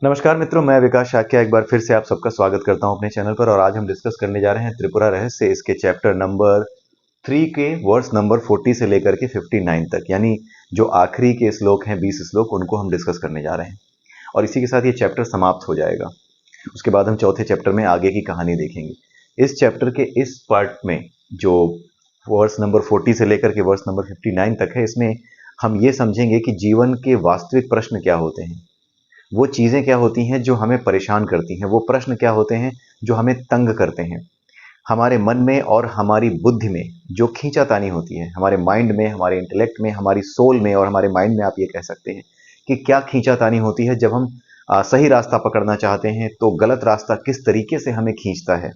नमस्कार मित्रों, मैं विकास शाक्य एक बार फिर से आप सबका स्वागत करता हूं अपने चैनल पर। और आज हम डिस्कस करने जा रहे हैं त्रिपुरा रहस्य, इसके चैप्टर नंबर 3 के वर्स नंबर 40 से लेकर के 59 तक, यानी जो आखिरी के श्लोक हैं 20 श्लोक, उनको हम डिस्कस करने जा रहे हैं और इसी के साथ ये चैप्टर समाप्त हो जाएगा। उसके बाद हम चौथे चैप्टर में आगे की कहानी देखेंगे। इस चैप्टर के इस पार्ट में जो वर्स नंबर 40 से लेकर के वर्स नंबर 59 तक है, इसमें हम ये समझेंगे कि जीवन के वास्तविक प्रश्न क्या होते हैं, वो चीज़ें क्या होती हैं जो हमें परेशान करती हैं, वो प्रश्न क्या होते हैं जो हमें तंग करते हैं। हमारे मन में और हमारी बुद्धि में जो खींचातानी होती है, हमारे माइंड में, हमारे इंटेलेक्ट में, हमारी सोल में और हमारे माइंड में, आप ये कह सकते हैं कि क्या खींचातानी होती है जब हम सही रास्ता पकड़ना चाहते हैं तो गलत रास्ता किस तरीके से हमें खींचता है।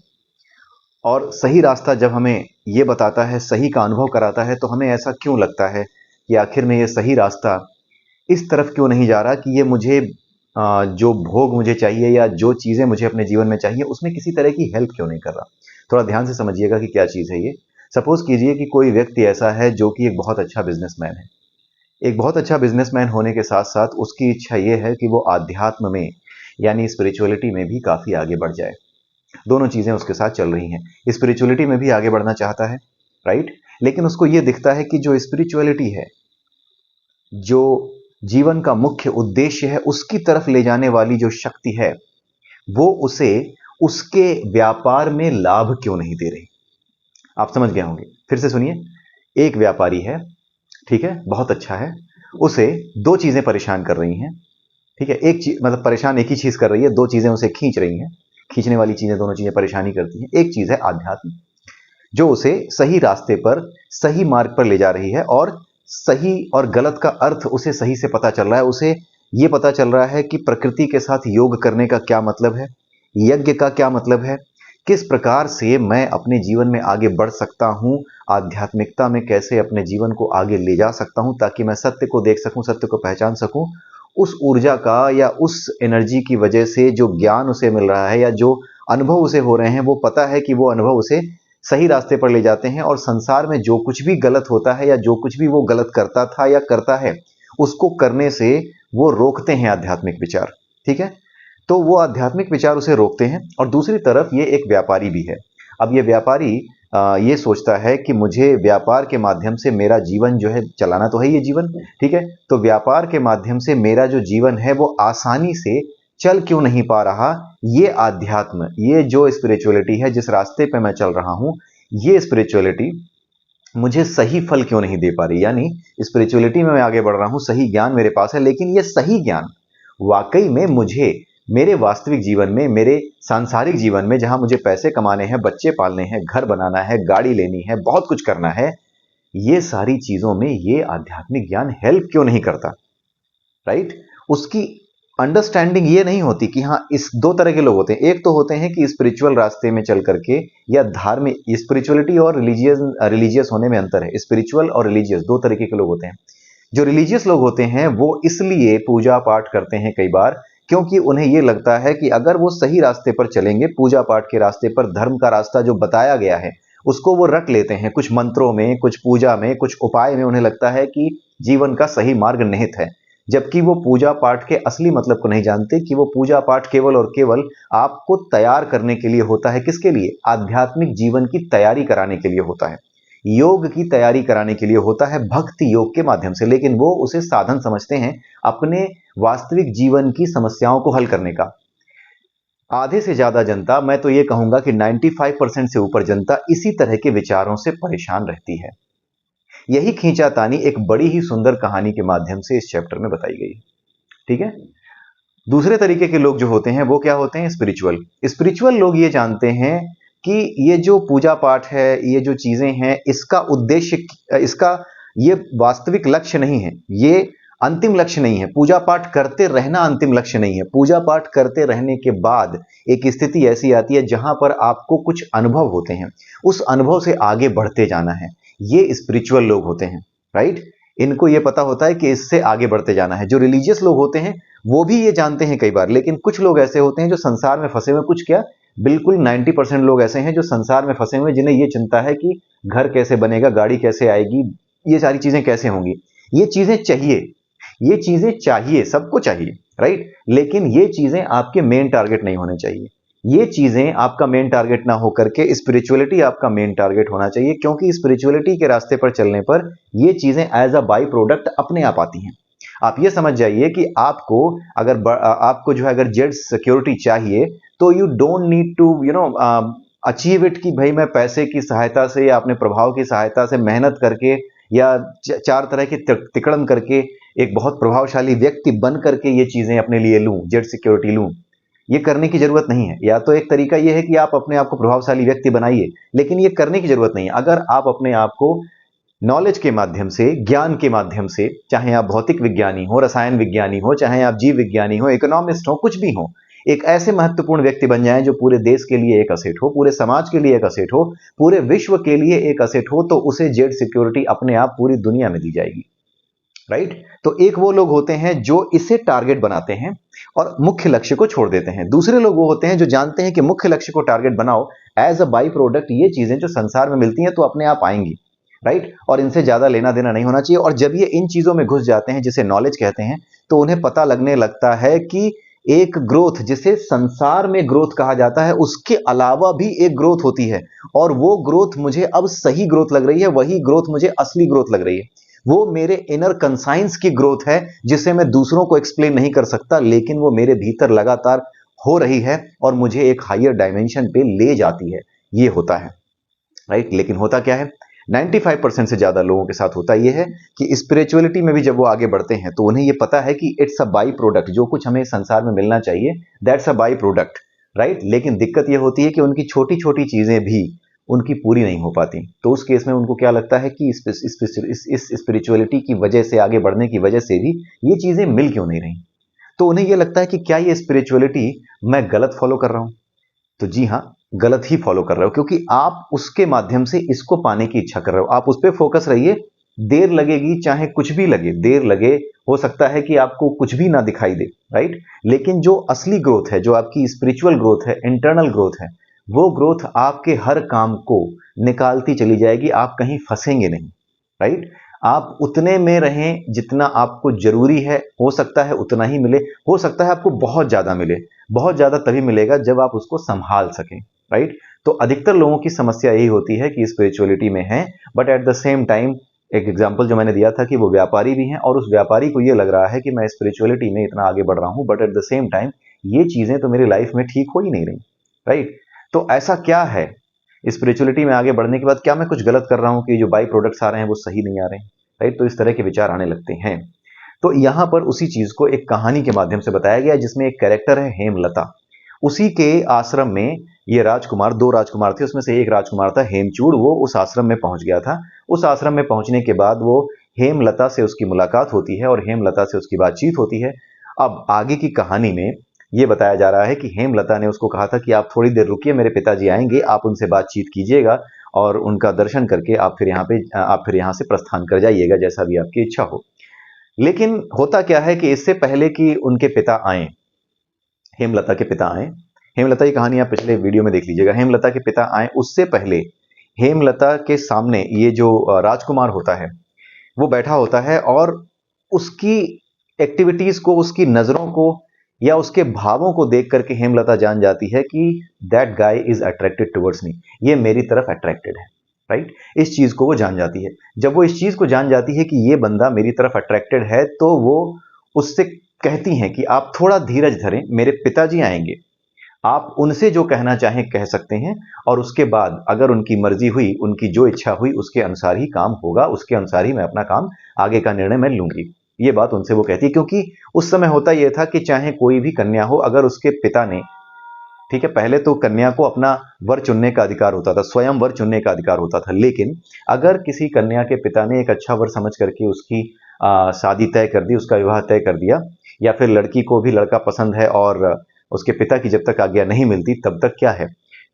और सही रास्ता जब हमें ये बताता है, सही का अनुभव कराता है, तो हमें ऐसा क्यों लगता है कि आखिर में ये सही रास्ता इस तरफ क्यों नहीं जा रहा कि ये मुझे जो भोग मुझे चाहिए या जो चीज़ें मुझे अपने जीवन में चाहिए उसमें किसी तरह की हेल्प क्यों नहीं कर रहा। थोड़ा ध्यान से समझिएगा कि क्या चीज़ है ये। सपोज कीजिए कि कोई व्यक्ति ऐसा है जो कि एक बहुत अच्छा बिजनेसमैन है। एक बहुत अच्छा बिजनेसमैन होने के साथ साथ उसकी इच्छा ये है कि वो आध्यात्म में, यानी स्पिरिचुअलिटी में भी काफ़ी आगे बढ़ जाए। दोनों चीज़ें उसके साथ चल रही हैं। स्पिरिचुअलिटी में भी आगे बढ़ना चाहता है, राइट। लेकिन उसको ये दिखता है कि जो स्पिरिचुअलिटी है, जो जीवन का मुख्य उद्देश्य है, उसकी तरफ ले जाने वाली जो शक्ति है, वो उसे उसके व्यापार में लाभ क्यों नहीं दे रही। आप समझ गए होंगे। फिर से सुनिए। एक व्यापारी है, ठीक है, बहुत अच्छा है। उसे दो चीजें परेशान कर रही हैं, ठीक है। एक चीज मतलब परेशान एक ही चीज कर रही है, दो चीजें उसे खींच रही हैं। खींचने वाली चीजें, दोनों चीजें परेशानी करती हैं। एक चीज है आध्यात्म, जो उसे सही रास्ते पर, सही मार्ग पर ले जा रही है और सही और गलत का अर्थ उसे सही से पता चल रहा है। उसे ये पता चल रहा है कि प्रकृति के साथ योग करने का क्या मतलब है, यज्ञ का क्या मतलब है, किस प्रकार से मैं अपने जीवन में आगे बढ़ सकता हूँ, आध्यात्मिकता में कैसे अपने जीवन को आगे ले जा सकता हूँ ताकि मैं सत्य को देख सकूँ, सत्य को पहचान सकूँ। उस ऊर्जा का या उस एनर्जी की वजह से जो ज्ञान उसे मिल रहा है या जो अनुभव उसे हो रहे हैं, वो पता है कि वो अनुभव उसे सही रास्ते पर ले जाते हैं। और संसार में जो कुछ भी गलत होता है या जो कुछ भी वो गलत करता था या करता है, उसको करने से वो रोकते हैं आध्यात्मिक विचार, ठीक है। तो वो आध्यात्मिक विचार उसे रोकते हैं। और दूसरी तरफ ये एक व्यापारी भी है। अब ये व्यापारी ये सोचता है कि मुझे व्यापार के माध्यम से मेरा जीवन जो है चलाना तो है, ये जीवन, ठीक है। तो व्यापार के माध्यम से मेरा जो जीवन है वो आसानी से चल क्यों नहीं पा रहा। ये आध्यात्म, ये जो स्पिरिचुअलिटी है, जिस रास्ते पे मैं चल रहा हूँ, ये स्पिरिचुअलिटी मुझे सही फल क्यों नहीं दे पा रही। यानी स्पिरिचुअलिटी में मैं आगे बढ़ रहा हूँ, सही ज्ञान मेरे पास है, लेकिन ये सही ज्ञान वाकई में मुझे मेरे वास्तविक जीवन में, मेरे सांसारिक जीवन में, जहां मुझे पैसे कमाने हैं, बच्चे पालने हैं, घर बनाना है, गाड़ी लेनी है, बहुत कुछ करना है, ये सारी चीजों में ये आध्यात्मिक ज्ञान हेल्प क्यों नहीं करता, राइट। उसकी अंडरस्टैंडिंग ये नहीं होती कि हाँ, इस दो तरह के लोग होते हैं। एक तो होते हैं कि स्पिरिचुअल रास्ते में चल करके या धार्मिक, स्पिरिचुअलिटी और रिलीजियस होने में अंतर है। स्पिरिचुअल और रिलीजियस दो तरीके के लोग होते हैं। जो रिलीजियस लोग होते हैं वो इसलिए पूजा पाठ करते हैं कई बार, क्योंकि उन्हें ये लगता है कि अगर वो सही रास्ते पर चलेंगे, पूजा पाठ के रास्ते पर, धर्म का रास्ता जो बताया गया है उसको वो रट लेते हैं। कुछ मंत्रों में, कुछ पूजा में, कुछ उपाय में उन्हें लगता है कि जीवन का सही मार्ग निहित है। जबकि वो पूजा पाठ के असली मतलब को नहीं जानते कि वो पूजा पाठ केवल और केवल आपको तैयार करने के लिए होता है। किसके लिए? आध्यात्मिक जीवन की तैयारी कराने के लिए होता है, योग की तैयारी कराने के लिए होता है, भक्ति योग के माध्यम से। लेकिन वो उसे साधन समझते हैं अपने वास्तविक जीवन की समस्याओं को हल करने का। आधे से ज्यादा जनता, मैं तो ये कहूंगा कि 95% से ऊपर जनता इसी तरह के विचारों से परेशान रहती है। यही खींचातानी एक बड़ी ही सुंदर कहानी के माध्यम से इस चैप्टर में बताई गई है, ठीक है। दूसरे तरीके के लोग जो होते हैं वो क्या होते हैं? स्पिरिचुअल। स्पिरिचुअल लोग ये जानते हैं कि ये जो पूजा पाठ है, ये जो चीजें हैं, इसका उद्देश्य, इसका ये वास्तविक लक्ष्य नहीं है, ये अंतिम लक्ष्य नहीं है। पूजा पाठ करते रहना अंतिम लक्ष्य नहीं है। पूजा पाठ करते रहने के बाद एक स्थिति ऐसी आती है जहां पर आपको कुछ अनुभव होते हैं, उस अनुभव से आगे बढ़ते जाना है। ये स्पिरिचुअल लोग होते हैं, राइट। इनको ये पता होता है कि इससे आगे बढ़ते जाना है। जो रिलीजियस लोग होते हैं वो भी ये जानते हैं कई बार, लेकिन कुछ लोग ऐसे होते हैं जो संसार में फंसे हुए, कुछ क्या, बिल्कुल 90% लोग ऐसे हैं जो संसार में फंसे हुए, जिन्हें ये चिंता है कि घर कैसे बनेगा, गाड़ी कैसे आएगी, ये सारी चीजें कैसे होंगी। ये चीजें चाहिए, ये चीजें चाहिए, सबको चाहिए, राइट। लेकिन ये चीजें आपके मेन टारगेट नहीं होने चाहिए। ये चीजें आपका मेन टारगेट ना होकर के स्पिरिचुअलिटी आपका मेन टारगेट होना चाहिए, क्योंकि स्पिरिचुअलिटी के रास्ते पर चलने पर ये चीजें एज अ बाई प्रोडक्ट अपने आप आती हैं। आप ये समझ जाइए कि आपको आपको जो है अगर जेड सिक्योरिटी चाहिए तो you don't need to achieve it कि भाई मैं पैसे की सहायता से या अपने प्रभाव की सहायता से मेहनत करके या चार तरह की तिकड़म करके एक बहुत प्रभावशाली व्यक्ति बन करके ये चीजें अपने लिए लूं, जेड सिक्योरिटी लूं। ये करने की जरूरत नहीं है। या तो एक तरीका ये है कि आप अपने आप को प्रभावशाली व्यक्ति बनाइए, लेकिन ये करने की जरूरत नहीं है। अगर आप अपने आप को नॉलेज के माध्यम से, ज्ञान के माध्यम से, चाहे आप भौतिक विज्ञानी हो, रसायन विज्ञानी हो, चाहे आप जीव विज्ञानी हो, इकोनॉमिस्ट हो, कुछ भी हो, एक ऐसे महत्वपूर्ण व्यक्ति बन जाएं जो पूरे देश के लिए एक असेट हो, पूरे समाज के लिए एक असेट हो, पूरे विश्व के लिए एक असेट हो, तो उसे जेड सिक्योरिटी अपने आप पूरी दुनिया में दी जाएगी। राइट। तो एक वो लोग होते हैं जो इसे टारगेट बनाते हैं और मुख्य लक्ष्य को छोड़ देते हैं। दूसरे लोग वो होते हैं जो जानते हैं कि मुख्य लक्ष्य को टारगेट बनाओ, एज अ बाई प्रोडक्ट ये चीजें जो संसार में मिलती हैं तो अपने आप आएंगी। राइट। और इनसे ज्यादा लेना देना नहीं होना चाहिए। और जब ये इन चीजों में घुस जाते हैं जिसे नॉलेज कहते हैं, तो उन्हें पता लगने लगता है कि एक ग्रोथ जिसे संसार में ग्रोथ कहा जाता है, उसके अलावा भी एक ग्रोथ होती है, और वो ग्रोथ मुझे अब सही ग्रोथ लग रही है, वही ग्रोथ मुझे असली ग्रोथ लग रही है। वो मेरे इनर कंसाइंस की ग्रोथ है जिसे मैं दूसरों को एक्सप्लेन नहीं कर सकता, लेकिन वो मेरे भीतर लगातार हो रही है और मुझे एक हायर डायमेंशन पे ले जाती है। ये होता है। राइट। लेकिन होता क्या है, 95% से ज्यादा लोगों के साथ होता यह है कि स्पिरिचुअलिटी में भी जब वो आगे बढ़ते हैं तो उन्हें ये पता है कि इट्स अ बाई प्रोडक्ट, जो कुछ हमें संसार में मिलना चाहिए that's a by product. Right. लेकिन दिक्कत ये होती है कि उनकी छोटी छोटी चीजें भी उनकी पूरी नहीं हो पाती। तो उस केस में उनको क्या लगता है कि इस स्पिरिचुअलिटी की वजह से, आगे बढ़ने की वजह से भी ये चीजें मिल क्यों नहीं रही। तो उन्हें यह लगता है कि क्या ये स्पिरिचुअलिटी मैं गलत फॉलो कर रहा हूं। तो जी हाँ, गलत ही फॉलो कर रहे हो, क्योंकि आप उसके माध्यम से इसको पाने की इच्छा कर रहे हो। आप उस पर फोकस रहिए। देर लगेगी, चाहे कुछ भी लगे, देर लगे, हो सकता है कि आपको कुछ भी ना दिखाई दे। राइट। लेकिन जो असली ग्रोथ है, जो आपकी स्पिरिचुअल ग्रोथ है, इंटरनल ग्रोथ है, वो ग्रोथ आपके हर काम को निकालती चली जाएगी। आप कहीं फंसेंगे नहीं। राइट। आप उतने में रहें जितना आपको जरूरी है। हो सकता है उतना ही मिले, हो सकता है आपको बहुत ज्यादा मिले। बहुत ज्यादा तभी मिलेगा जब आप उसको संभाल सकें। राइट। तो अधिकतर लोगों की समस्या यही होती है कि स्पिरिचुअलिटी में है, but at the same time, एक एग्जांपल जो मैंने दिया था कि वो व्यापारी भी हैं और उस व्यापारी को ये लग रहा है कि मैं स्पिरिचुअलिटी में इतना आगे बढ़ रहा हूं, but at the same time ये चीजें तो मेरी लाइफ में ठीक हो ही नहीं रही। राइट। तो ऐसा क्या है, स्पिरिचुअलिटी में आगे बढ़ने के बाद क्या मैं कुछ गलत कर रहा हूं कि जो बाई प्रोडक्ट्स आ रहे हैं वो सही नहीं आ रहे हैं। राइट। तो इस तरह के विचार आने लगते हैं। तो यहां पर उसी चीज को एक कहानी के माध्यम से बताया गया, जिसमें एक कैरेक्टर है हेमलता। उसी के आश्रम में ये राजकुमार, दो राजकुमार थे, उसमें से एक राजकुमार था हेमचूड़। वो उस आश्रम में पहुंच गया था। उस आश्रम में पहुंचने के बाद वो हेमलता से उसकी मुलाकात होती है और हेमलता से उसकी बातचीत होती है। अब आगे की कहानी में ये बताया जा रहा है कि हेमलता ने उसको कहा था कि आप थोड़ी देर रुकिए, मेरे पिताजी आएंगे, आप उनसे बातचीत कीजिएगा और उनका दर्शन करके आप फिर यहाँ से प्रस्थान कर जाइएगा, जैसा भी आपकी इच्छा हो। लेकिन होता क्या है कि इससे पहले कि उनके पिता आए, हेमलता के पिता आए, हेमलता की कहानी आप पिछले वीडियो में देख लीजिएगा, हेमलता के पिता आए उससे पहले हेमलता के सामने ये जो राजकुमार होता है वो बैठा होता है और उसकी एक्टिविटीज को, उसकी नजरों को या उसके भावों को देख करके हेमलता जान जाती है कि that guy is attracted towards me, ये मेरी तरफ अट्रैक्टेड है। राइट। इस चीज को वो जान जाती है। जब वो इस चीज को जान जाती है कि ये बंदा मेरी तरफ अट्रैक्टेड है, तो वो उससे कहती हैं कि आप थोड़ा धीरज धरें, मेरे पिताजी आएंगे, आप उनसे जो कहना चाहें कह सकते हैं, और उसके बाद अगर उनकी मर्जी हुई, उनकी जो इच्छा हुई, उसके अनुसार ही काम होगा, उसके अनुसार ही मैं अपना काम, आगे का निर्णय मैं लूंगी। ये बात उनसे वो कहती है, क्योंकि उस समय होता यह था कि चाहे कोई भी कन्या हो, अगर उसके पिता ने, ठीक है, पहले तो कन्या को अपना वर चुनने का अधिकार होता था, स्वयं वर चुनने का अधिकार होता था, लेकिन अगर किसी कन्या के पिता ने एक अच्छा वर समझ करके उसकी शादी तय कर दी, उसका विवाह तय कर दिया, या फिर लड़की को भी लड़का पसंद है और उसके पिता की जब तक आज्ञा नहीं मिलती तब तक क्या है,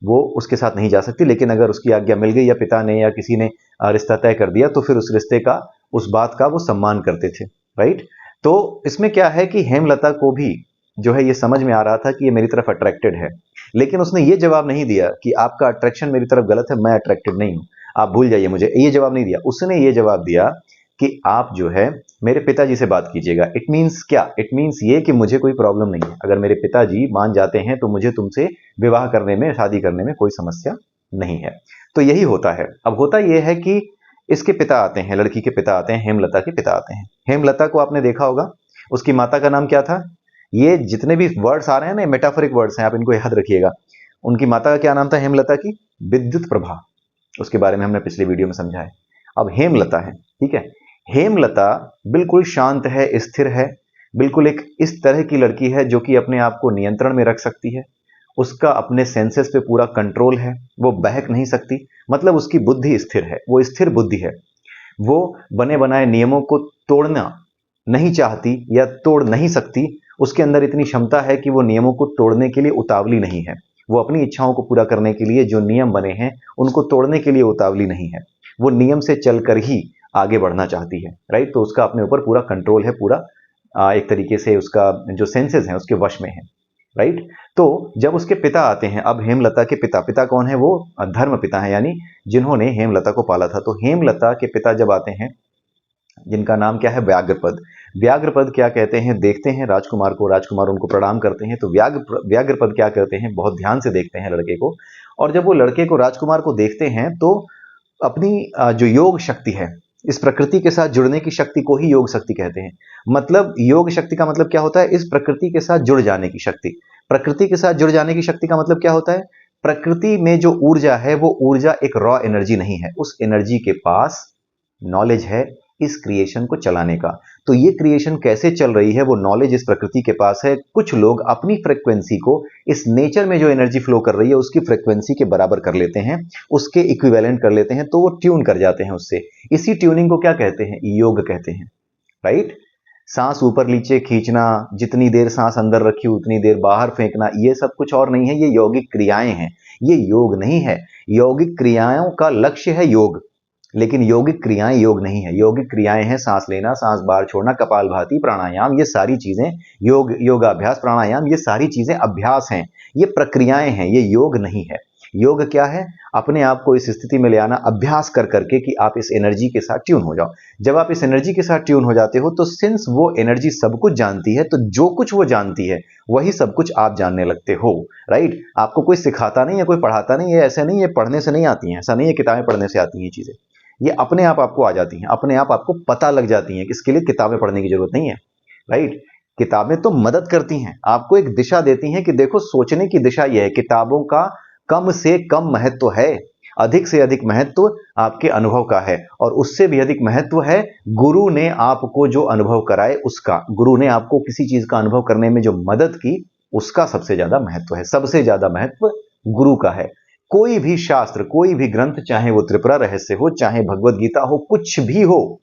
वो उसके साथ नहीं जा सकती। लेकिन अगर उसकी आज्ञा मिल गई या पिता ने या किसी ने रिश्ता तय कर दिया, तो फिर उस रिश्ते का, उस बात का वो सम्मान करते थे। राइट। तो इसमें क्या है कि हेमलता को भी जो है ये समझ में आ रहा था कि ये मेरी तरफ अट्रैक्टेड है, लेकिन उसने ये जवाब नहीं दिया कि आपका अट्रैक्शन मेरी तरफ गलत है, मैं अट्रैक्टेड नहीं हूं, आप भूल जाइए मुझे, ये जवाब नहीं दिया। उसने ये जवाब दिया कि आप जो है मेरे पिताजी से बात कीजिएगा। इट मीन्स क्या? इट मीन्स ये कि मुझे कोई प्रॉब्लम नहीं है। अगर मेरे पिताजी मान जाते हैं तो मुझे तुमसे विवाह करने में, शादी करने में कोई समस्या नहीं है। तो यही होता है। अब होता यह है कि इसके पिता आते हैं, लड़की के पिता आते हैं, हेमलता के पिता आते हैं। हेमलता को आपने देखा होगा, उसकी माता का नाम क्या था? ये जितने भी वर्ड्स आ रहे हैं ना, मेटाफोरिक वर्ड्स हैं, आप इनको याद रखिएगा। उनकी माता का क्या नाम था हेमलता की? विद्युत प्रभा। उसके बारे में हमने पिछले वीडियो में समझा है। अब हेमलता है, ठीक है। हेमलता बिल्कुल शांत है, स्थिर है, बिल्कुल एक इस तरह की लड़की है जो कि अपने आप को नियंत्रण में रख सकती है। उसका अपने सेंसेस पे पूरा कंट्रोल है, वो बहक नहीं सकती। मतलब उसकी बुद्धि स्थिर है, वो स्थिर बुद्धि है। वो बने बनाए नियमों को तोड़ना नहीं चाहती या तोड़ नहीं सकती। उसके अंदर इतनी क्षमता है कि वो नियमों को तोड़ने के लिए उतावली नहीं है। वो अपनी इच्छाओं को पूरा करने के लिए जो नियम बने हैं उनको तोड़ने के लिए उतावली नहीं है। वो नियम से चलकर ही आगे बढ़ना चाहती है, राइट। तो उसका अपने ऊपर पूरा कंट्रोल है, पूरा एक तरीके से उसका जो सेंसेस हैं उसके वश में है, राइट। तो जब उसके पिता आते हैं, अब हेमलता के पिता, पिता कौन है? वो धर्म पिता है, यानी जिन्होंने हेमलता को पाला था। तो हेमलता के पिता जब आते हैं, जिनका नाम क्या है? व्याघ्रपद। व्याघ्रपद क्या कहते हैं? देखते हैं राजकुमार को, राजकुमार उनको प्रणाम करते हैं। तो व्याघ्रपद क्या करते हैं? बहुत ध्यान से देखते हैं लड़के को। और जब वो लड़के को, राजकुमार को देखते हैं तो अपनी जो योग शक्ति है, इस प्रकृति के साथ जुड़ने की शक्ति को ही योग शक्ति कहते हैं। मतलब योग शक्ति का मतलब क्या होता है? इस प्रकृति के साथ जुड़ जाने की शक्ति। प्रकृति के साथ जुड़ जाने की शक्ति का मतलब क्या होता है? प्रकृति में जो ऊर्जा है वो ऊर्जा एक रॉ एनर्जी नहीं है, उस एनर्जी के पास नॉलेज है इस क्रिएशन को चलाने का। तो ये क्रिएशन कैसे चल रही है, वो नॉलेज इस प्रकृति के पास है। कुछ लोग अपनी फ्रीक्वेंसी को इस नेचर में जो एनर्जी फ्लो कर रही है उसकी फ्रीक्वेंसी के बराबर कर लेते हैं, उसके इक्विवेलेंट कर लेते हैं, तो वो ट्यून कर जाते हैं उससे। इसी ट्यूनिंग को क्या कहते हैं? योग कहते हैं, राइट। सांस ऊपर नीचे खींचना, जितनी देर सांस अंदर रखी उतनी देर बाहर फेंकना, ये सब कुछ और नहीं है, ये यौगिक क्रियाएं हैं। ये योग नहीं है। यौगिक क्रियाओं का लक्ष्य है योग, लेकिन यौगिक क्रियाएं योग नहीं है। यौगिक क्रियाएं हैं सांस लेना, सांस बाहर छोड़ना, कपालभाति, प्राणायाम, ये सारी चीजें योगाभ्यास, प्राणायाम, ये सारी चीजें अभ्यास हैं, ये प्रक्रियाएं हैं, ये योग नहीं है। योग क्या है? अपने आप को इस स्थिति में ले आना, अभ्यास कर करके कि आप इस एनर्जी के साथ ट्यून हो जाओ। जब आप इस एनर्जी के साथ ट्यून हो जाते हो तो सिंस वो एनर्जी सब कुछ जानती है, तो जो कुछ वो जानती है वही सब कुछ आप जानने लगते हो, राइट। आपको कोई सिखाता नहीं है, कोई पढ़ाता नहीं है, ऐसा नहीं है पढ़ने से नहीं आती है, ऐसा नहीं है किताबें पढ़ने से आती हैं चीजें। ये अपने आप आपको आ जाती हैं, अपने आप आपको पता लग जाती हैं। इसके लिए किताबें पढ़ने की जरूरत नहीं है, राइट। किताबें तो मदद करती हैं, आपको एक दिशा देती हैं कि देखो सोचने की दिशा यह है। किताबों का कम से कम महत्व है, अधिक से अधिक महत्व आपके अनुभव का है, और उससे भी अधिक महत्व है गुरु ने आपको जो अनुभव कराए उसका। गुरु ने आपको किसी चीज का अनुभव करने में जो मदद की उसका सबसे ज्यादा महत्व है, सबसे ज्यादा महत्व गुरु का है। कोई भी शास्त्र, कोई भी ग्रंथ, चाहे वो त्रिपुरा रहस्य हो, चाहे भगवत गीता हो, कुछ भी हो,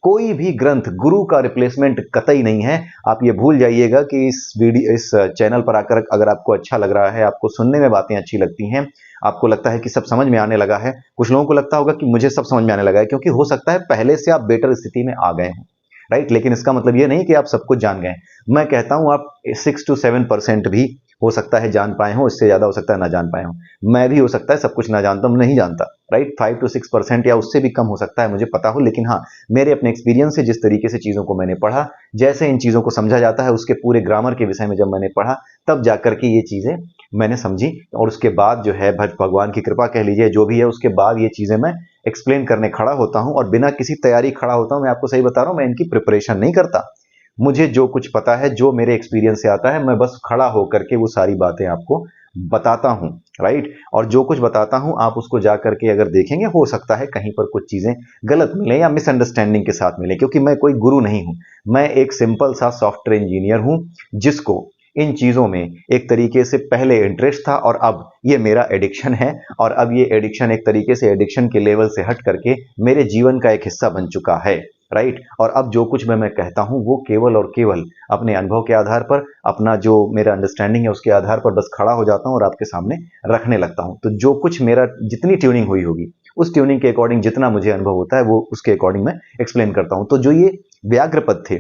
कोई भी ग्रंथ गुरु का रिप्लेसमेंट कतई नहीं है। आप ये भूल जाइएगा कि इस चैनल पर आकर अगर आपको अच्छा लग रहा है, आपको सुनने में बातें अच्छी लगती हैं, आपको लगता है कि सब समझ में आने लगा है। कुछ लोगों को लगता होगा कि मुझे सब समझ में आने लगा है, क्योंकि हो सकता है पहले से आप बेटर स्थिति में आ गए हैं, राइट। लेकिन इसका मतलब ये नहीं कि आप सब कुछ जान गए। मैं कहता हूं आप 6 to 7% भी हो सकता है जान पाए हो, इससे ज्यादा हो सकता है ना जान पाए हो। मैं भी हो सकता है सब कुछ ना जानता हूं, नहीं जानता, राइट। 5 to 6% या उससे भी कम हो सकता है, मुझे पता हो। लेकिन हाँ, मेरे अपने एक्सपीरियंस से जिस तरीके से चीजों को मैंने पढ़ा, जैसे इन चीजों को समझा जाता है, उसके पूरे ग्रामर के विषय में जब मैंने पढ़ा, तब जाकर के ये चीजें मैंने समझी। और उसके बाद जो है भगवान की कृपा कह लीजिए, जो भी है, उसके बाद ये चीजें मैं एक्सप्लेन करने खड़ा होता हूं, और बिना किसी तैयारी खड़ा होता हूं। मैं आपको सही बता रहा हूं, मैं इनकी प्रिपरेशन नहीं करता। मुझे जो कुछ पता है, जो मेरे एक्सपीरियंस से आता है, मैं बस खड़ा होकर के वो सारी बातें आपको बताता हूं, राइट। और जो कुछ बताता हूं आप उसको जा करके अगर देखेंगे, हो सकता है कहीं पर कुछ चीजें गलत मिले या मिसअंडरस्टैंडिंग के साथ मिले, क्योंकि मैं कोई गुरु नहीं हूं। मैं एक सिंपल सा सॉफ्टवेयर इंजीनियर हूं, जिसको इन चीजों में एक तरीके से पहले इंटरेस्ट था, और अब ये मेरा एडिक्शन है। और अब ये एडिक्शन एक तरीके से एडिक्शन के लेवल से हट करके मेरे जीवन का एक हिस्सा बन चुका है, राइट। और अब जो कुछ मैं कहता हूं वो केवल और केवल अपने अनुभव के आधार पर, अपना जो मेरा अंडरस्टैंडिंग है उसके आधार पर बस खड़ा हो जाता हूं और आपके सामने रखने लगता हूं। तो जो कुछ मेरा, जितनी ट्यूनिंग हुई होगी, उस ट्यूनिंग के अकॉर्डिंग जितना मुझे अनुभव होता है, वो उसके अकॉर्डिंग मैं एक्सप्लेन करता हूं। तो जो ये व्याघ्रपद थे,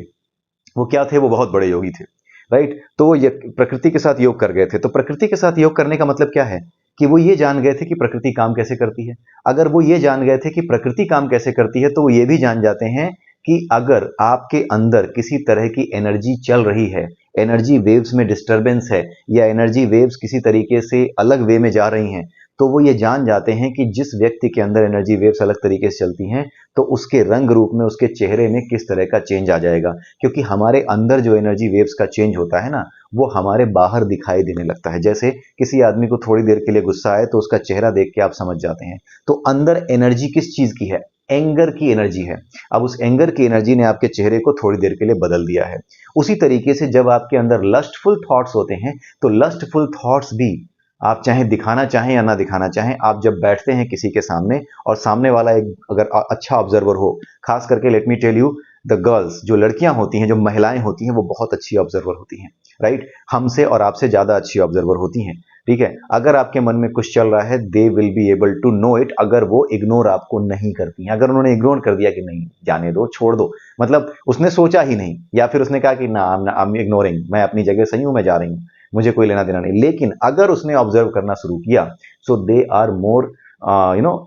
वो क्या थे? वो बहुत बड़े योगी थे, राइट। तो वो ये प्रकृति के साथ योग कर गए थे। तो प्रकृति के साथ योग करने का मतलब क्या है? कि वो ये जान गए थे कि प्रकृति काम कैसे करती है। अगर वो ये जान गए थे कि प्रकृति काम कैसे करती है, तो वो ये भी जान जाते हैं कि अगर आपके अंदर किसी तरह की एनर्जी चल रही है, एनर्जी वेव्स में डिस्टरबेंस है या एनर्जी वेव्स किसी तरीके से अलग वे में जा रही हैं, तो वो ये जान जाते हैं कि जिस व्यक्ति के अंदर एनर्जी वेव्स अलग तरीके से चलती हैं तो उसके रंग रूप में, उसके चेहरे में किस तरह का चेंज आ जाएगा। क्योंकि हमारे अंदर जो एनर्जी वेव्स का चेंज होता है ना, वो हमारे बाहर दिखाई देने लगता है। जैसे किसी आदमी को थोड़ी देर के लिए गुस्सा आए तो उसका चेहरा देख के आप समझ जाते हैं। तो अंदर एनर्जी किस चीज की है? एंगर की एनर्जी है। अब उस एंगर की एनर्जी ने आपके चेहरे को थोड़ी देर के लिए बदल दिया है। उसी तरीके से जब आपके अंदर लस्टफुल थॉट्स होते हैं तो लस्टफुल थॉट्स भी आप चाहे दिखाना चाहें या ना दिखाना चाहें, आप जब बैठते हैं किसी के सामने और सामने वाला एक अगर अच्छा ऑब्जर्वर हो, खास करके let me tell you, the girls, जो लड़कियां होती हैं, जो महिलाएं होती हैं, वो बहुत अच्छी ऑब्जर्वर होती हैं, राइट? हमसे और आपसे ज्यादा अच्छी ऑब्जर्वर होती हैं, ठीक है? अगर आपके मन में कुछ चल रहा है, they will be able to know it, अगर वो इग्नोर आपको नहीं करती हैं। अगर उन्होंने इग्नोर कर दिया कि नहीं, जाने दो, छोड़ दो, मतलब उसने सोचा ही नहीं, या फिर उसने कहा कि ना, आई एम इग्नोरिंग, मैं अपनी जगह सही हूं, मैं जा रही हूं, मुझे कोई लेना देना नहीं, लेकिन अगर उसने ऑब्जर्व करना शुरू किया, so they are more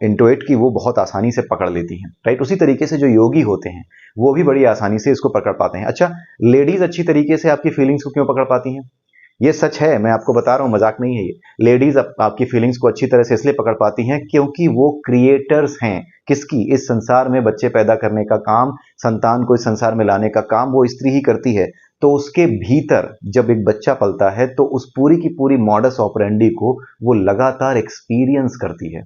into it, कि वो बहुत आसानी से पकड़ लेती हैं, राइट? उसी तरीके से जो योगी होते हैं वो भी बड़ी आसानी से इसको पकड़ पाते हैं। अच्छा, लेडीज अच्छी तरीके से आपकी फीलिंग्स को क्यों पकड़ पाती हैं? ये सच है, मैं आपको बता रहा हूं, मजाक नहीं है ये। लेडीज आपकी फीलिंग्स को अच्छी तरह से इसलिए पकड़ पाती हैं क्योंकि वो क्रिएटर्स हैं। किसकी? इस संसार में बच्चे पैदा करने का काम, संतान को इस संसार में लाने का काम वो स्त्री ही करती है। तो उसके भीतर जब एक बच्चा पलता है तो उस पूरी की पूरी मॉडस ऑपरेंडी को वो लगातार एक्सपीरियंस करती है।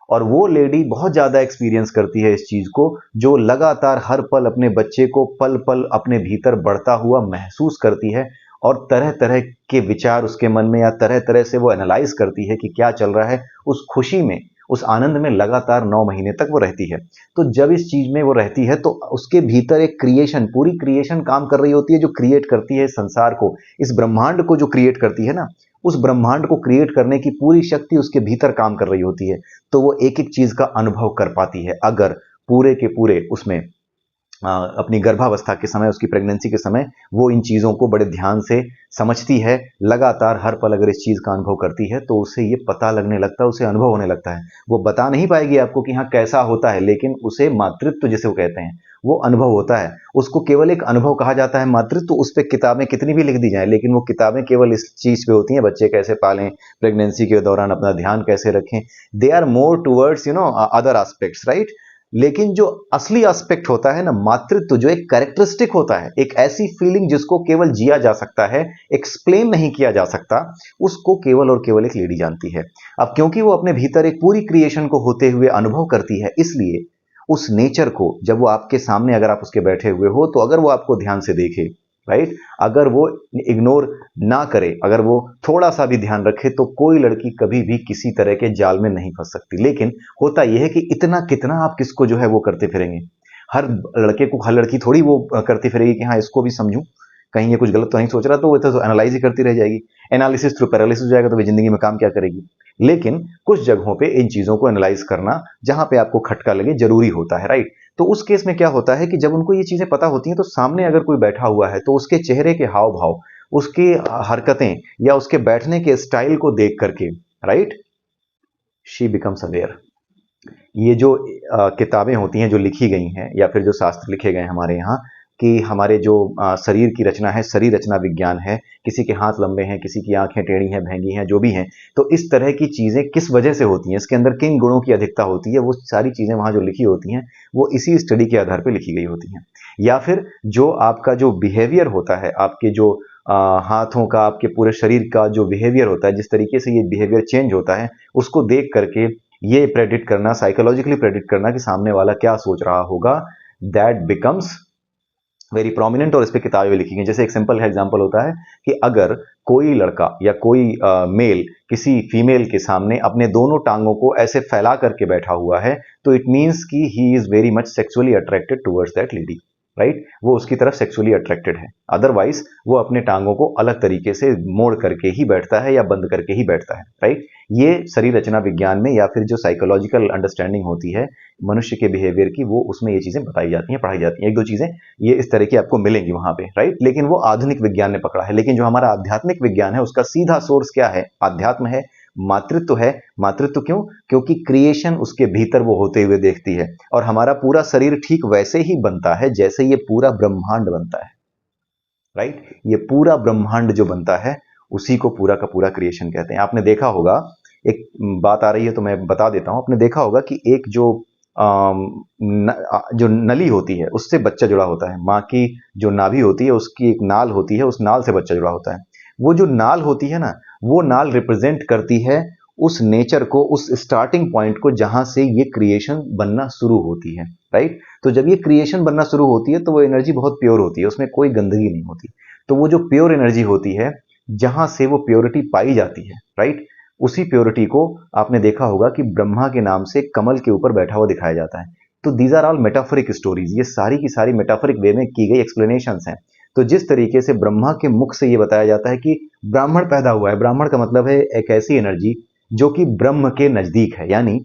और वो लेडी बहुत ज्यादा एक्सपीरियंस करती है इस चीज को, जो लगातार हर पल अपने बच्चे को पल पल अपने भीतर बढ़ता हुआ महसूस करती है और तरह तरह के विचार उसके मन में, या तरह तरह से वो एनालाइज करती है कि क्या चल रहा है। उस खुशी में, उस आनंद में लगातार 9 महीने तक वो रहती है। तो जब इस चीज में वो रहती है तो उसके भीतर एक क्रिएशन, पूरी क्रिएशन काम कर रही होती है, जो क्रिएट करती है इस संसार को, इस ब्रह्मांड को जो क्रिएट करती है ना, उस ब्रह्मांड को क्रिएट करने की पूरी शक्ति उसके भीतर काम कर रही होती है। तो वो एक एक चीज का अनुभव कर पाती है अगर पूरे के पूरे उसमें अपनी गर्भावस्था के समय, उसकी प्रेगनेंसी के समय वो इन चीजों को बड़े ध्यान से समझती है, लगातार हर पल अगर इस चीज का अनुभव करती है तो उसे ये पता लगने लगता है, उसे अनुभव होने लगता है। वो बता नहीं पाएगी आपको कि हाँ कैसा होता है, लेकिन उसे मातृत्व जिसे वो कहते हैं वो अनुभव होता है। उसको केवल एक अनुभव कहा जाता है मातृत्व। उस पर किताबें कितनी भी लिख दी जाए, लेकिन वो किताबें केवल इस चीज पे होती हैं, बच्चे कैसे पालें, प्रेगनेंसी के दौरान अपना ध्यान कैसे रखें। They are more towards other aspects, right? लेकिन जो असली एस्पेक्ट होता है ना, मातृत्व, जो एक कैरेक्टरिस्टिक होता है, एक ऐसी फीलिंग जिसको केवल जिया जा सकता है, एक्सप्लेन नहीं किया जा सकता, उसको केवल और केवल एक लेडी जानती है। अब क्योंकि वो अपने भीतर एक पूरी क्रिएशन को होते हुए अनुभव करती है, इसलिए उस नेचर को जब वो आपके सामने, अगर आप उसके बैठे हुए हो, तो अगर वो आपको ध्यान से देखे, राइट, अगर वो इग्नोर ना करे, अगर वो थोड़ा सा भी ध्यान रखे, तो कोई लड़की कभी भी किसी तरह के जाल में नहीं फंस सकती। लेकिन होता यह है कि इतना कितना आप किसको जो है वो करते फिरेंगे। हर लड़के को हर लड़की थोड़ी वो करती फिरेगी कि हाँ इसको भी समझूं, कहीं ये कुछ गलत तो नहीं सोच रहा, तो वो तो एनालाइज ही करती रह जाएगी। एनालिसिस थ्रू पैरालिसिस हो जाएगा तो वे जिंदगी में काम क्या करेगी। लेकिन कुछ जगहों पे इन चीजों को एनालाइज करना, जहां पे आपको खटका लगे, जरूरी होता है, राइट? तो उस केस में क्या होता है कि जब उनको ये चीजें पता होती हैं तो सामने अगर कोई बैठा हुआ है तो उसके चेहरे के हाव भाव, उसकी हरकतें या उसके बैठने के स्टाइल को देख करके, राइट, शी बिकम्स अवेयर। ये जो किताबें होती हैं जो लिखी गई हैं, या फिर जो शास्त्र लिखे गए हैं हमारे यहाँ, कि हमारे जो शरीर की रचना है, शरीर रचना विज्ञान है, किसी के हाथ लंबे हैं, किसी की आंखें टेढ़ी हैं, भैंगी हैं, जो भी हैं, तो इस तरह की चीजें किस वजह से होती हैं, इसके अंदर किन गुणों की अधिकता होती है, वो सारी चीजें वहां जो लिखी होती हैं वो इसी स्टडी के आधार पर लिखी गई होती हैं। या फिर जो आपका जो बिहेवियर होता है, आपके जो हाथों का, आपके पूरे शरीर का जो बिहेवियर होता है, जिस तरीके से ये बिहेवियर चेंज होता है, उसको देख करके ये प्रेडिक्ट करना, साइकोलॉजिकली प्रेडिक्ट करना कि सामने वाला क्या सोच रहा होगा, दैट बिकम्स वेरी प्रोमिनेंट। और इस पे किताबें लिखी गई। जैसे एक सिंपल एग्जांपल होता है कि अगर कोई लड़का या कोई मेल किसी फीमेल के सामने अपने दोनों टांगों को ऐसे फैला करके बैठा हुआ है, तो इट मीन्स कि he is very much sexually attracted towards that lady, right? वो उसकी तरफ सेक्सुअली अट्रैक्टेड है। अदरवाइज वो अपने टांगों को अलग तरीके से मोड़ करके ही बैठता है या बंद करके ही बैठता है, राइट? ये शरीर रचना विज्ञान में, या फिर जो साइकोलॉजिकल अंडरस्टैंडिंग होती है मनुष्य के बिहेवियर की, वो उसमें ये चीजें बताई जाती हैं, पढ़ाई जाती हैं। एक दो चीजें ये इस तरह की आपको मिलेंगी वहां पे, राइट? लेकिन वो आधुनिक विज्ञान ने पकड़ा है। लेकिन जो हमारा आध्यात्मिक विज्ञान है उसका सीधा सोर्स क्या है? आध्यात्म है, मातृत्व है। मातृत्व क्यों? क्योंकि क्रिएशन उसके भीतर वो होते हुए देखती है, और हमारा पूरा शरीर ठीक वैसे ही बनता है जैसे ये पूरा ब्रह्मांड बनता है, राइट। ये पूरा ब्रह्मांड जो बनता है उसी को पूरा का पूरा क्रिएशन कहते हैं। आपने देखा होगा, एक बात आ रही है तो मैं बता देता हूं। आपने देखा होगा कि एक जो जो नली होती है उससे बच्चा जुड़ा होता है। माँ की जो नाभि होती है उसकी एक नाल होती है, उस नाल से बच्चा जुड़ा होता है। वो जो नाल होती है ना, वो नाल रिप्रेजेंट करती है उस नेचर को, उस स्टार्टिंग पॉइंट को जहां से ये क्रिएशन बनना शुरू होती है, राइट। तो जब ये क्रिएशन बनना शुरू होती है तो वो एनर्जी बहुत प्योर होती है, उसमें कोई गंदगी नहीं होती। तो वो जो प्योर एनर्जी होती है, जहां से वो प्योरिटी पाई जाती है, राइट, उसी प्योरिटी को आपने देखा होगा कि ब्रह्मा के नाम से कमल के ऊपर बैठा हुआ दिखाया जाता है। तो these are all metaphoric stories, ये सारी की सारी मेटाफोरिक वे में की गई एक्सप्लेनेशंस हैं। तो जिस तरीके से ब्रह्मा के मुख से ये बताया जाता है कि ब्राह्मण पैदा हुआ है, ब्राह्मण का मतलब है एक ऐसी एनर्जी जो कि ब्रह्म के नजदीक है, यानी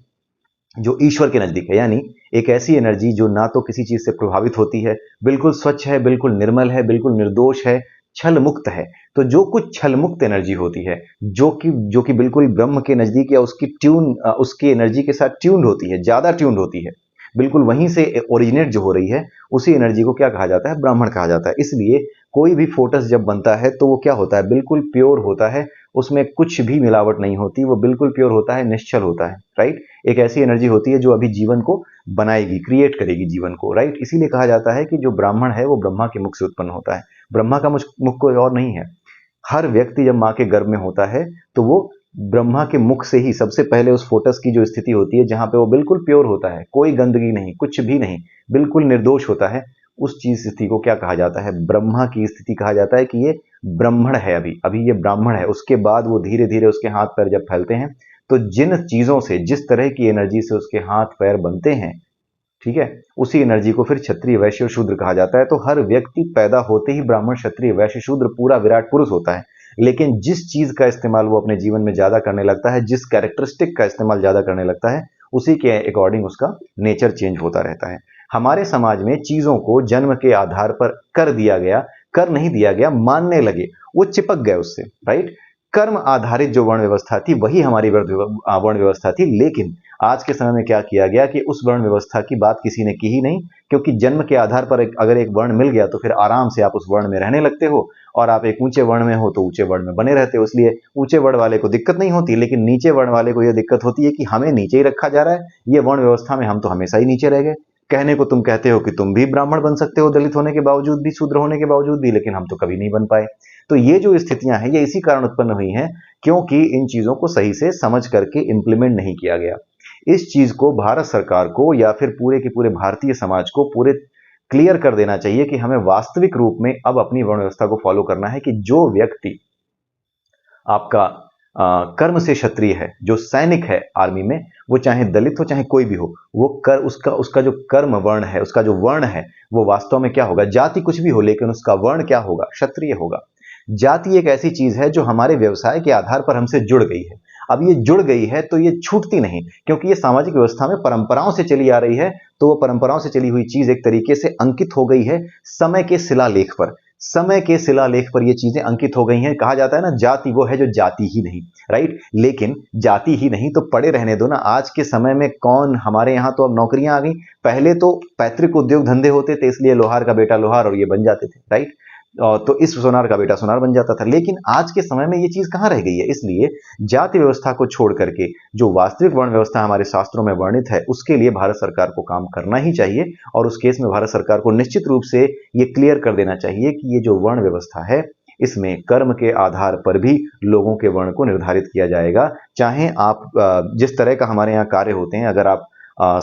जो ईश्वर के नजदीक है, यानी एक ऐसी एनर्जी जो ना तो किसी चीज से प्रभावित होती है, बिल्कुल स्वच्छ है, बिल्कुल निर्मल है, बिल्कुल निर्दोष है, छल मुक्त है। तो जो कुछ छल मुक्त एनर्जी होती है, जो कि बिल्कुल ब्रह्म के नजदीक या उसकी एनर्जी के साथ ट्यून्ड होती है, ज्यादा ट्यून्ड होती है, बिल्कुल वहीं से ओरिजिनेट जो हो रही है, उसी एनर्जी को क्या कहा जाता है? ब्राह्मण कहा जाता है। इसलिए कोई भी फोटस जब बनता है तो वो क्या होता है? बिल्कुल प्योर होता है, उसमें कुछ भी मिलावट नहीं होती, वो बिल्कुल प्योर होता है, निश्चल होता है, राइट। एक ऐसी एनर्जी होती है जो अभी जीवन को बनाएगी, क्रिएट करेगी जीवन को, राइट। इसीलिए कहा जाता है कि जो ब्राह्मण है वो ब्रह्मा के मुख से उत्पन्न होता है। ब्रह्मा का मुख कोई और नहीं है। हर व्यक्ति जब माँ के गर्भ में होता है तो वो ब्रह्मा के मुख से ही सबसे पहले उस फोटस की जो स्थिति होती है, जहां पे वो बिल्कुल प्योर होता है, कोई गंदगी नहीं, कुछ भी नहीं, बिल्कुल निर्दोष होता है, उस चीज स्थिति को क्या कहा जाता है? ब्रह्मा की स्थिति कहा जाता है कि ये ब्राह्मण है, अभी अभी ये ब्राह्मण है। उसके बाद वो धीरे धीरे उसके हाथ पैर जब फैलते हैं, तो जिन चीजों से, जिस तरह की एनर्जी से उसके हाथ पैर बनते हैं, ठीक है, उसी एनर्जी को फिर क्षत्रिय, वैश्य और शूद्र कहा जाता है। तो हर व्यक्ति पैदा होते ही ब्राह्मण, क्षत्रिय, वैश्य, शूद्र पूरा विराट पुरुष होता है। लेकिन जिस चीज का इस्तेमाल वो अपने जीवन में ज्यादा करने लगता है, जिस कैरेक्टरिस्टिक का इस्तेमाल ज्यादा करने लगता है, उसी के अकॉर्डिंग उसका नेचर चेंज होता रहता है। हमारे समाज में चीजों को जन्म के आधार पर कर दिया गया, कर नहीं दिया गया, मानने लगे, वो चिपक गए उससे, राइट। कर्म आधारित जो वर्ण व्यवस्था थी वही हमारी वर्ण व्यवस्था थी। लेकिन आज के समय में क्या किया गया कि उस वर्ण व्यवस्था की बात किसी ने की ही नहीं, क्योंकि जन्म के आधार पर अगर एक वर्ण मिल गया तो फिर आराम से आप उस वर्ण में रहने लगते हो, और आप एक ऊंचे वर्ण में हो तो ऊंचे वर्ण में बने रहते हो। इसलिए ऊंचे वर्ण वाले को दिक्कत नहीं होती, लेकिन नीचे वर्ण वाले को यह दिक्कत होती है कि हमें नीचे ही रखा जा रहा है, ये वर्ण व्यवस्था में हम तो हमेशा ही नीचे रह गए। कहने को तुम कहते हो कि तुम भी ब्राह्मण बन सकते हो दलित होने के बावजूद भी, शूद्र होने के बावजूद भी, लेकिन हम तो कभी नहीं बन पाए। तो ये जो स्थितियां हैं ये इसी कारण उत्पन्न हुई हैं, क्योंकि इन चीजों को सही से समझ करके इंप्लीमेंट नहीं किया गया। इस चीज को भारत सरकार को या फिर पूरे के पूरे भारतीय समाज को पूरे क्लियर कर देना चाहिए कि हमें वास्तविक रूप में अब अपनी वर्ण व्यवस्था को फॉलो करना है, कि जो व्यक्ति आपका कर्म से क्षत्रिय है, जो सैनिक है आर्मी में, वो चाहे दलित हो चाहे कोई भी हो, वो उसका जो कर्म वर्ण है, उसका जो वर्ण है, वो वास्तव में क्या होगा? जाति कुछ भी हो, लेकिन उसका वर्ण क्या होगा? क्षत्रिय होगा। जाति एक ऐसी चीज है जो हमारे व्यवसाय के आधार पर हमसे जुड़ गई है। अब ये जुड़ गई है तो ये छूटती नहीं, क्योंकि ये सामाजिक व्यवस्था में परंपराओं से चली आ रही है। तो वो परंपराओं से चली हुई चीज एक तरीके से अंकित हो गई है समय के शिलालेख पर। समय के शिलालेख पर ये चीजें अंकित हो गई हैं। कहा जाता है ना, जाति वो है जो जाति ही नहीं, राइट। लेकिन जाति ही नहीं तो पड़े रहने दो ना। आज के समय में कौन, हमारे यहाँ तो अब नौकरियां आ गई, पहले तो पैतृक उद्योग धंधे होते थे, इसलिए लोहार का बेटा लोहार और ये बन जाते थे, राइट। तो इस सोनार का बेटा सोनार बन जाता था। लेकिन आज के समय में ये चीज कहां रह गई है? इसलिए जाति व्यवस्था को छोड़ करके जो वास्तविक वर्ण व्यवस्था हमारे शास्त्रों में वर्णित है, उसके लिए भारत सरकार को काम करना ही चाहिए। और उस केस में भारत सरकार को निश्चित रूप से ये क्लियर कर देना चाहिए कि ये जो वर्ण व्यवस्था है, इसमें कर्म के आधार पर भी लोगों के वर्ण को निर्धारित किया जाएगा। चाहे आप जिस तरह का हमारे यहाँ कार्य होते हैं, अगर आप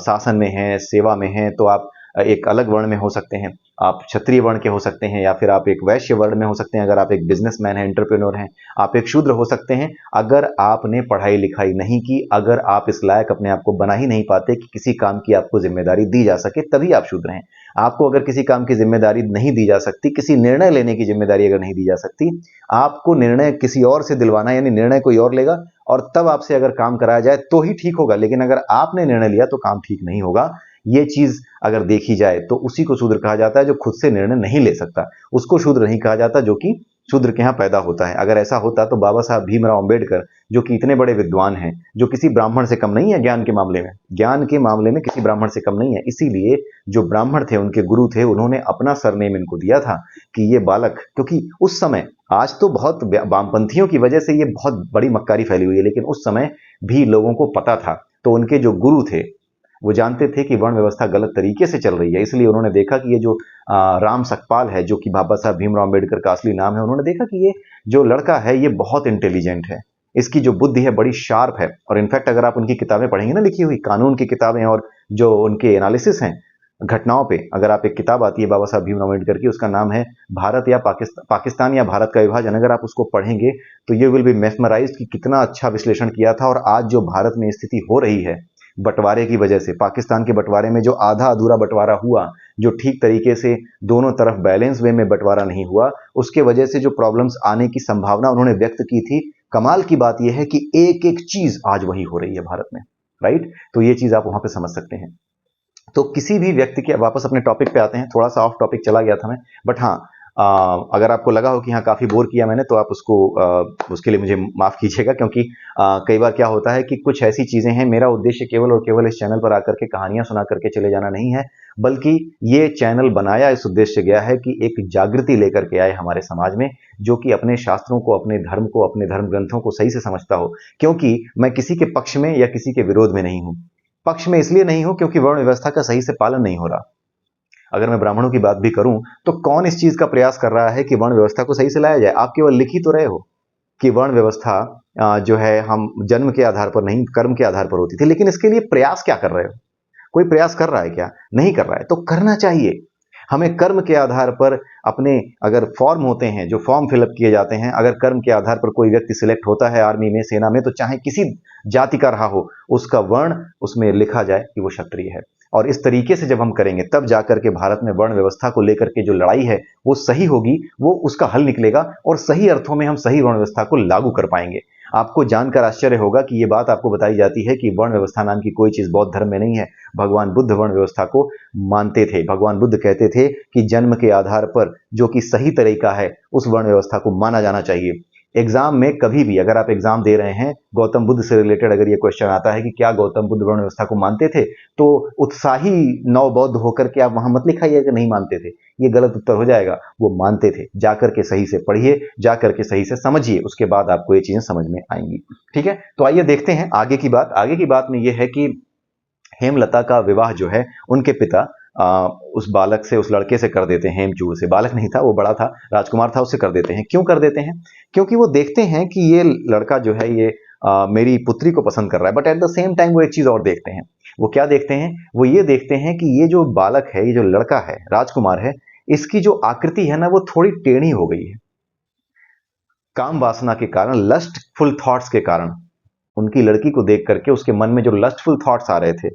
शासन में हैं, सेवा में हैं, तो आप एक अलग वर्ण में हो सकते हैं, आप क्षत्रिय वर्ण के हो सकते हैं, या फिर आप एक वैश्य वर्ण में हो सकते हैं, अगर आप एक बिजनेसमैन हैं, एंटरप्रेन्योर हैं, आप एक शूद्र हो सकते हैं। अगर आपने पढ़ाई लिखाई नहीं की, अगर आप इस लायक अपने आप को बना ही नहीं पाते कि किसी काम की आपको जिम्मेदारी दी जा सके, तभी आप शूद्र हैं। आपको अगर किसी काम की जिम्मेदारी नहीं दी जा सकती, किसी निर्णय लेने की जिम्मेदारी अगर नहीं दी जा सकती, आपको निर्णय किसी और से दिलवाना, यानी निर्णय कोई और लेगा और तब आपसे अगर काम कराया जाए तो ही ठीक होगा। लेकिन अगर आपने निर्णय लिया तो काम ठीक नहीं होगा। ये चीज अगर देखी जाए तो उसी को शूद्र कहा जाता है जो खुद से निर्णय नहीं ले सकता। उसको शूद्र नहीं कहा जाता जो कि शूद्र के यहाँ पैदा होता है। अगर ऐसा होता तो बाबा साहब भीमराव अंबेडकर, जो कि इतने बड़े विद्वान हैं, जो किसी ब्राह्मण से कम नहीं है ज्ञान के मामले में, ज्ञान के मामले में किसी ब्राह्मण से कम नहीं है, इसीलिए जो ब्राह्मण थे, उनके गुरु थे, उन्होंने अपना सरनेम इनको दिया था कि ये बालक, क्योंकि उस समय, आज तो बहुत वामपंथियों की वजह से ये बहुत बड़ी मक्कारी फैली हुई है, लेकिन उस समय भी लोगों को पता था। तो उनके जो गुरु थे वो जानते थे कि वर्ण व्यवस्था गलत तरीके से चल रही है, इसलिए उन्होंने देखा कि ये जो राम सकपाल है, जो कि बाबा साहब भीमराव अंबेडकर का असली नाम है, उन्होंने देखा कि ये जो लड़का है ये बहुत इंटेलिजेंट है, इसकी जो बुद्धि है बड़ी शार्प है। और इनफैक्ट अगर आप उनकी किताबें पढ़ेंगे ना, लिखी हुई कानून की किताबें और जो उनके एनालिसिस हैं घटनाओं पे, अगर आप एक किताब आती है बाबा साहब भीमराव अम्बेडकर की, उसका नाम है भारत या पाकिस्तान या भारत का विभाजन, अगर आप उसको पढ़ेंगे तो ये विल बी मेस्मराइज्ड कि कितना अच्छा विश्लेषण किया था। और आज जो भारत में स्थिति हो रही है बंटवारे की वजह से, पाकिस्तान के बंटवारे में जो आधा अधूरा बंटवारा हुआ, जो ठीक तरीके से दोनों तरफ बैलेंस वे में बंटवारा नहीं हुआ, उसके वजह से जो प्रॉब्लम्स आने की संभावना उन्होंने व्यक्त की थी, कमाल की बात यह है कि एक एक चीज आज वही हो रही है भारत में, राइट। तो ये चीज आप वहां पे समझ सकते हैं। तो किसी भी व्यक्ति के, वापस अपने टॉपिक पे आते हैं, थोड़ा सा ऑफ टॉपिक चला गया था मैं, बट हाँ, अगर आपको लगा हो कि हाँ काफी बोर किया मैंने, तो आप उसके लिए मुझे माफ कीजिएगा, क्योंकि कई बार क्या होता है कि कुछ ऐसी चीजें हैं, मेरा उद्देश्य केवल और केवल इस चैनल पर आकर के कहानियां सुना करके चले जाना नहीं है, बल्कि ये चैनल बनाया इस उद्देश्य से गया है कि एक जागृति लेकर के आए हमारे समाज में, जो कि अपने शास्त्रों को, अपने धर्म को, अपने धर्म ग्रंथों को सही से समझता हो। क्योंकि मैं किसी के पक्ष में या किसी के विरोध में नहीं हूं। पक्ष में इसलिए नहीं हूं क्योंकि वर्ण व्यवस्था का सही से पालन नहीं हो रहा। अगर मैं ब्राह्मणों की बात भी करूं तो कौन इस चीज का प्रयास कर रहा है कि वर्ण व्यवस्था को सही से लाया जाए? आप केवल लिख ही तो रहे हो कि वर्ण व्यवस्था जो है हम जन्म के आधार पर नहीं, कर्म के आधार पर होती थी, लेकिन इसके लिए प्रयास क्या कर रहे हो? कोई प्रयास कर रहा है क्या? नहीं कर रहा है। तो करना चाहिए। हमें कर्म के आधार पर अपने, अगर फॉर्म होते हैं जो फॉर्म फिलअप किए जाते हैं, अगर कर्म के आधार पर कोई व्यक्ति सिलेक्ट होता है आर्मी में, सेना में, तो चाहे किसी जाति का रहा हो, उसका वर्ण उसमें लिखा जाए कि वो क्षत्रिय है। और इस तरीके से जब हम करेंगे तब जाकर के भारत में वर्ण व्यवस्था को लेकर के जो लड़ाई है वो सही होगी, वो उसका हल निकलेगा और सही अर्थों में हम सही वर्ण व्यवस्था को लागू कर पाएंगे। आपको जानकर आश्चर्य होगा कि ये बात आपको बताई जाती है कि वर्ण व्यवस्था नाम की कोई चीज बौद्ध धर्म में नहीं है। भगवान बुद्ध वर्ण व्यवस्था को मानते थे। भगवान बुद्ध कहते थे कि जन्म के आधार पर जो कि सही तरीका है, उस वर्ण व्यवस्था को माना जाना चाहिए। एग्जाम में कभी भी अगर आप एग्जाम दे रहे हैं, गौतम बुद्ध से रिलेटेड अगर ये क्वेश्चन आता है कि क्या गौतम बुद्ध वर्ण व्यवस्था को मानते थे, तो उत्साही नवबौद्ध होकर के आप वहां मत लिखाइए कि नहीं मानते थे। ये गलत उत्तर हो जाएगा। वो मानते थे। जाकर के सही से पढ़िए, जाकर के सही से समझिए, उसके बाद आपको ये चीजें समझ में आएंगी। ठीक है, तो आइए देखते हैं आगे की बात। आगे की बात में यह है कि हेमलता का विवाह जो है उनके पिता उस बालक से, उस लड़के से कर देते हैं, हेमचूड़ से। बालक नहीं था, वो बड़ा था, राजकुमार था, उससे कर देते हैं। क्यों कर देते हैं? क्योंकि वो देखते हैं कि ये लड़का जो है ये मेरी पुत्री को पसंद कर रहा है। But at the same time वो एक चीज और देखते हैं। वो क्या देखते हैं? वो ये देखते हैं कि ये जो बालक है, ये जो लड़का है, राजकुमार है, इसकी जो आकृति है ना वो थोड़ी टेढ़ी हो गई है। काम वासना के कारण, लस्टफुल थॉट्स के कारण, उनकी लड़की को देख करके उसके मन में जो लस्टफुल थॉट्स आ रहे थे,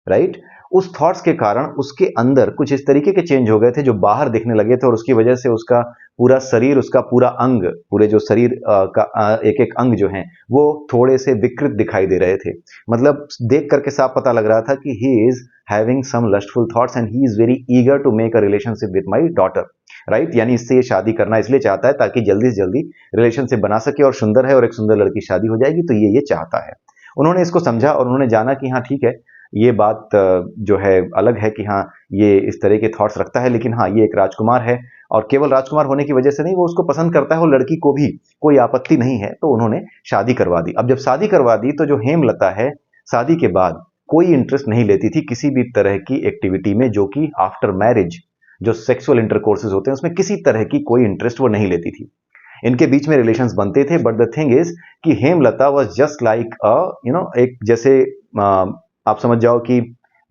राइट, उस थॉट्स के कारण उसके अंदर कुछ इस तरीके के चेंज हो गए थे जो बाहर दिखने लगे थे, और उसकी वजह से उसका पूरा शरीर, उसका पूरा अंग, पूरे जो शरीर का एक एक अंग जो है वो थोड़े से विकृत दिखाई दे रहे थे। मतलब देख करके साफ पता लग रहा था कि he is having some lustful thoughts and he is very eager to make a relationship with my daughter, right. यानी इससे ये शादी करना इसलिए चाहता है ताकि जल्दी से जल्दी रिलेशनशिप बना सके, और सुंदर है और एक सुंदर लड़की शादी हो जाएगी, तो ये चाहता है। उन्होंने इसको समझा और उन्होंने जाना कि हाँ ठीक है, ये बात जो है अलग है कि हाँ ये इस तरह के थॉट्स रखता है, लेकिन हाँ ये एक राजकुमार है, और केवल राजकुमार होने की वजह से नहीं, वो उसको पसंद करता है, वो लड़की को भी कोई आपत्ति नहीं है। तो उन्होंने शादी करवा दी। अब जब शादी करवा दी तो जो हेमलता है, शादी के बाद कोई इंटरेस्ट नहीं लेती थी किसी भी तरह की एक्टिविटी में, जो कि आफ्टर मैरिज जो सेक्सुअल इंटरकोर्सेज होते हैं उसमें किसी तरह की कोई इंटरेस्ट वो नहीं लेती थी। इनके बीच में रिलेशंस बनते थे, बट द थिंग इज कि हेमलता वाज जस्ट लाइक एक जैसे आप समझ जाओ कि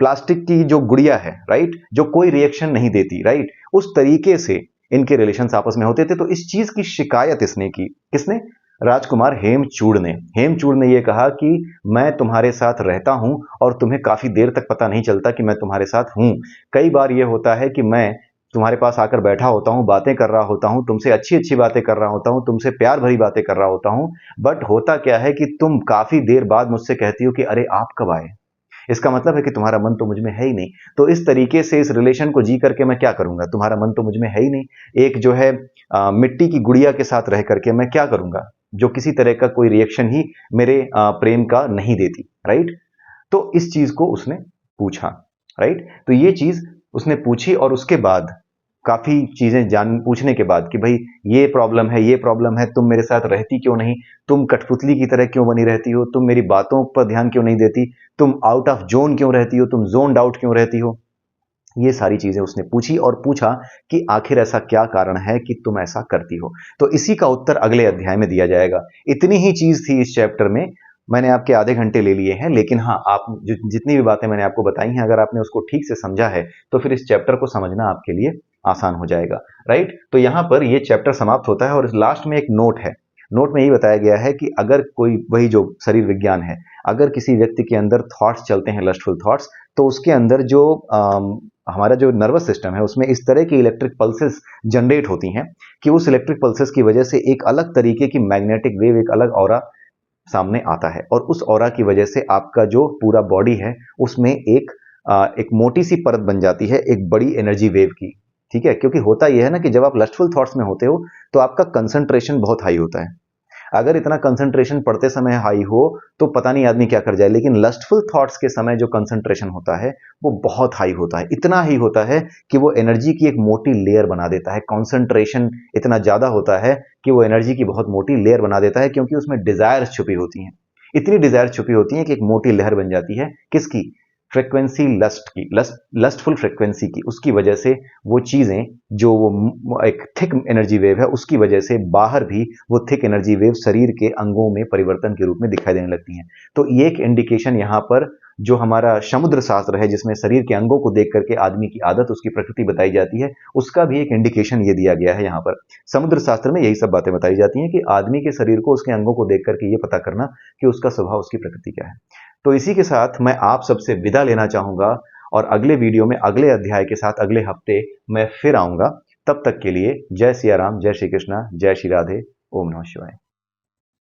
प्लास्टिक की जो गुड़िया है, राइट, जो कोई रिएक्शन नहीं देती, राइट, उस तरीके से इनके रिलेशंस आपस में होते थे। तो इस चीज की शिकायत इसने की। किसने? राजकुमार हेमचूड़ ने। हेमचूड़ ने यह कहा कि मैं तुम्हारे साथ रहता हूं और तुम्हें काफी देर तक पता नहीं चलता कि मैं तुम्हारे साथ हूं। कई बार यह होता है कि मैं तुम्हारे पास आकर बैठा होता हूं, बातें कर रहा होता हूं, तुमसे अच्छी अच्छी बातें कर रहा होता हूं, तुमसे प्यार भरी बातें कर रहा होता हूं, बट होता क्या है कि तुम काफी देर बाद मुझसे कहती हो कि अरे आप कब आए। इसका मतलब है कि तुम्हारा मन तो मुझ में है ही नहीं। तो इस तरीके से इस रिलेशन को जी करके मैं क्या करूंगा, तुम्हारा मन तो मुझ में है ही नहीं। एक जो है मिट्टी की गुड़िया के साथ रह करके मैं क्या करूंगा, जो किसी तरह का कोई रिएक्शन ही मेरे प्रेम का नहीं देती, राइट। तो इस चीज को उसने पूछा, राइट। तो ये चीज उसने पूछी और उसके बाद काफी चीजें जान पूछने के बाद कि भाई ये प्रॉब्लम है, ये प्रॉब्लम है, तुम मेरे साथ रहती क्यों नहीं, तुम कठपुतली की तरह क्यों बनी रहती हो, तुम मेरी बातों पर ध्यान क्यों नहीं देती, तुम आउट ऑफ जोन क्यों रहती हो, तुम जोन आउट क्यों रहती हो। ये सारी चीजें उसने पूछी और पूछा कि आखिर ऐसा क्या कारण है कि तुम ऐसा करती हो। तो इसी का उत्तर अगले अध्याय में दिया जाएगा। इतनी ही चीज थी इस चैप्टर में। मैंने आपके आधे घंटे ले लिए हैं, लेकिन हाँ, आप जितनी भी बातें मैंने आपको बताई हैं, अगर आपने उसको ठीक से समझा है तो फिर इस चैप्टर को समझना आपके लिए आसान हो जाएगा, राइट। तो यहां पर ये चैप्टर समाप्त होता है और लास्ट में एक नोट है। नोट में ये बताया गया है कि अगर कोई, वही जो शरीर विज्ञान है, अगर किसी व्यक्ति के अंदर थॉट्स चलते हैं, लस्टफुल थॉट्स, तो उसके अंदर जो हमारा जो नर्वस सिस्टम है उसमें इस तरह की इलेक्ट्रिक पल्सेस जनरेट होती हैं कि उस इलेक्ट्रिक पल्सेस की वजह से एक अलग तरीके की मैग्नेटिक वेव, एक अलग ऑरा सामने आता है और उस ऑरा की वजह से आपका जो पूरा बॉडी है उसमें एक मोटी सी परत बन जाती है, एक बड़ी एनर्जी वेव की। ठीक है, क्योंकि होता यह है ना कि जब आप लस्टफुल थॉट्स में होते हो तो आपका कंसंट्रेशन बहुत हाई होता है। अगर इतना कंसंट्रेशन पढ़ते समय हाई हो तो पता नहीं आदमी क्या कर जाए, लेकिन लस्टफुल थॉट्स के समय जो कंसंट्रेशन होता है वो बहुत हाई होता है। इतना हाई होता है कि वो एनर्जी की एक मोटी लेयर बना देता है। कंसंट्रेशन इतना ज्यादा होता है कि वो एनर्जी की बहुत मोटी लेयर बना देता है, क्योंकि उसमें डिजायर्स छुपी होती हैं। इतनी डिजायर छुपी होती है कि एक मोटी लहर बन जाती है। किसकी? फ्रीक्वेंसी, लस्ट की, लस्टफुल फ्रीक्वेंसी की। उसकी वजह से वो चीजें, जो वो एक थिक एनर्जी वेव है, उसकी वजह से बाहर भी वो थिक एनर्जी वेव शरीर के अंगों में परिवर्तन के रूप में दिखाई देने लगती हैं। तो ये एक इंडिकेशन यहाँ पर, जो हमारा समुद्र शास्त्र है जिसमें शरीर के अंगों को देख करके आदमी की आदत, उसकी प्रकृति बताई जाती है, उसका भी एक इंडिकेशन ये दिया गया है यहाँ पर। समुद्र शास्त्र में यही सब बातें बताई जाती हैं कि आदमी के शरीर को उसके अंगों को देख करके ये पता करना कि उसका स्वभाव, उसकी प्रकृति क्या है। तो इसी के साथ मैं आप सबसे विदा लेना चाहूंगा और अगले वीडियो में अगले अध्याय के साथ अगले हफ्ते मैं फिर आऊंगा। तब तक के लिए जय सिया राम, जय श्री कृष्णा, जय श्री राधे, ओम नमः शिवाय।